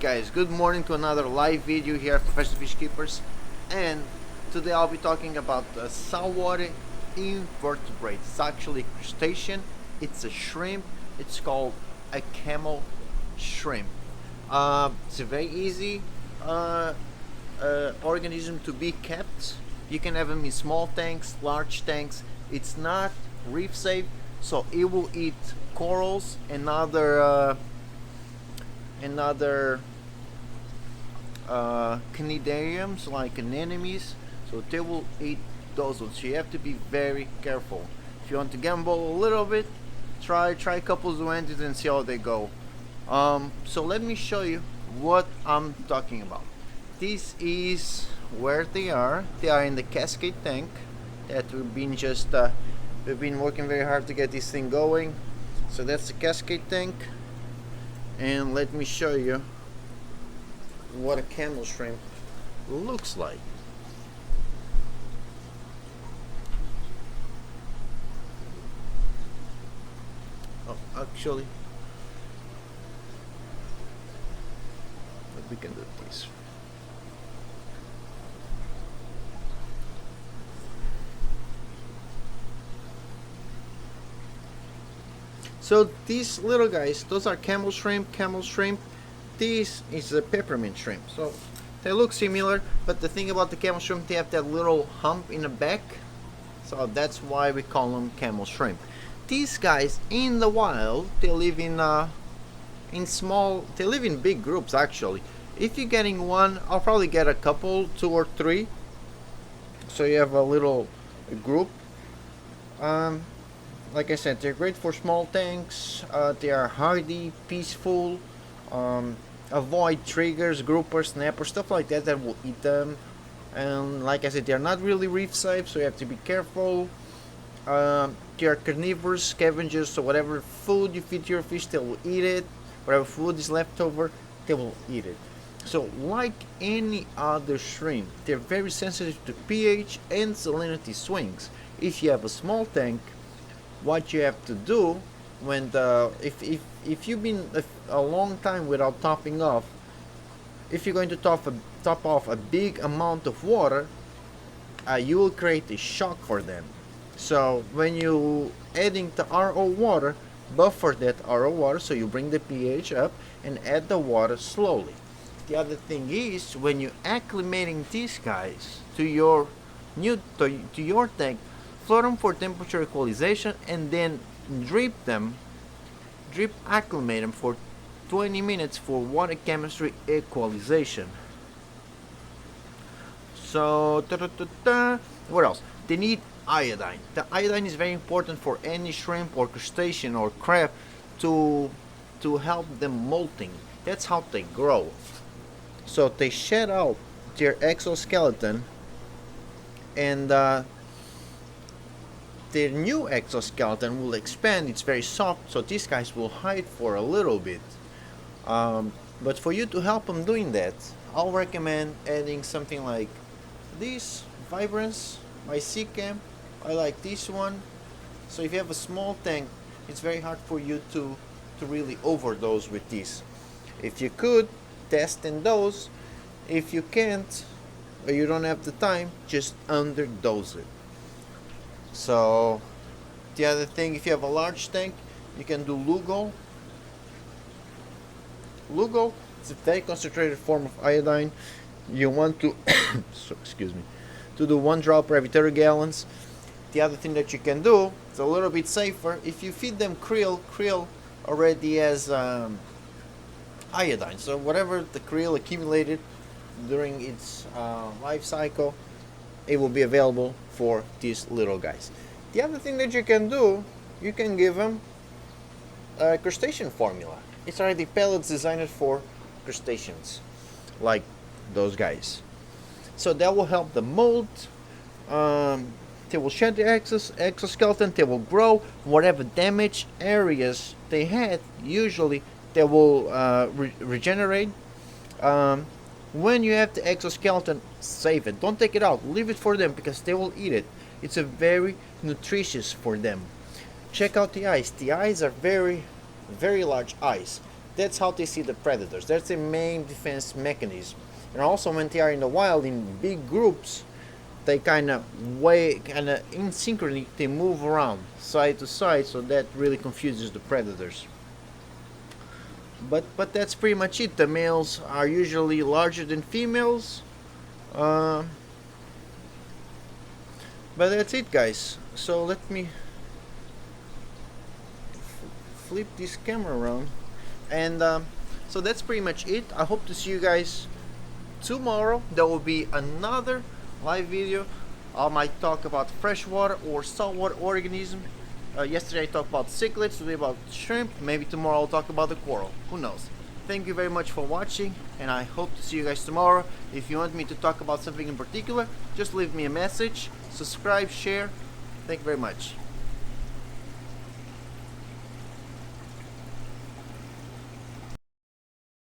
Guys, good morning to another live video here at Professional Fish Keepers, and today I'll be talking about saltwater invertebrates. It's actually a crustacean, it's a shrimp, it's called a camel shrimp. It's a very easy organism to be kept. You can have them in small tanks, large tanks. It's not reef safe, so it will eat corals and other cnidariums like anemones, so they will eat those ones. So you have to be very careful. If you want to gamble a little bit, try a couple of zoanthus and see how they go. So let me show you what I'm talking about. This is where they are. They are in the cascade tank that we've been working very hard to get this thing going. So that's the cascade tank, and let me show you what a camel shrimp looks like. Oh, actually, we can do this. So these little guys, those are camel shrimp. This is a peppermint shrimp. So they look similar, but the thing about the camel shrimp, they have that little hump in the back. So that's why we call them camel shrimp. These guys in the wild, they live in big groups actually. If you're getting one, I'll probably get a couple, 2 or 3. So you have a little group. Like I said, they're great for small tanks. They are hardy, peaceful. Avoid triggers, groupers, snappers, stuff like that will eat them. And like I said, they're not really reef safe, so you have to be careful. They are carnivores, scavengers, so whatever food you feed your fish, they will eat it. Whatever food is left over, they will eat it. So like any other shrimp, they're very sensitive to pH and salinity swings. If you have a small tank, what you have to do when if you've been a long time without topping off, if you're going to top off a big amount of water, you will create a shock for them. So when you adding the RO water, buffer that RO water, so you bring the pH up and add the water slowly. The other thing is, when you're acclimating these guys to your tank, float them for temperature equalization, and then drip acclimate them for 20 minutes for water chemistry equalization. So what else? They need iodine. The iodine is very important for any shrimp or crustacean or crab to help them molting. That's how they grow. So they shed out their exoskeleton, and their new exoskeleton will expand. It's very soft, so these guys will hide for a little bit. But for you to help them doing that, I'll recommend adding something like this Vibrance by Seacam. I like this one. So if you have a small tank, it's very hard for you to really overdose with this. If you could, test and dose. If you can't, or you don't have the time, just underdose it. So the other thing, if you have a large tank, you can do Lugo. Lugo is a very concentrated form of iodine. You want to to do 1 drop per every 30 gallons. The other thing that you can do, it's a little bit safer, if you feed them krill already has iodine. So whatever the krill accumulated during its life cycle, it will be available for these little guys. The other thing that you can do, you can give them a crustacean formula. It's already pellets designed for crustaceans, like those guys. So that will help them mold. They will shed their exoskeleton. They will grow. Whatever damaged areas they had, usually they will regenerate. When you have the exoskeleton, save it. Don't take it out. Leave it for them because they will eat it. It's a very nutritious for them. Check out the eyes. The eyes are very, very large eyes. That's how they see the predators. That's their main defense mechanism. And also when they are in the wild in big groups, they kind of in synchrony, they move around side to side, so that really confuses the predators. But that's pretty much it. The males are usually larger than females. Uh, but that's it, guys. So let me flip this camera around, and so that's pretty much it. I hope to see you guys tomorrow. There will be another live video. I might talk about freshwater or saltwater organism. Yesterday I talked about cichlids, today about shrimp. Maybe tomorrow I'll talk about the coral. Who knows? Thank you very much for watching, and I hope to see you guys tomorrow. If you want me to talk about something in particular, just leave me a message, subscribe, share. Thank you very much.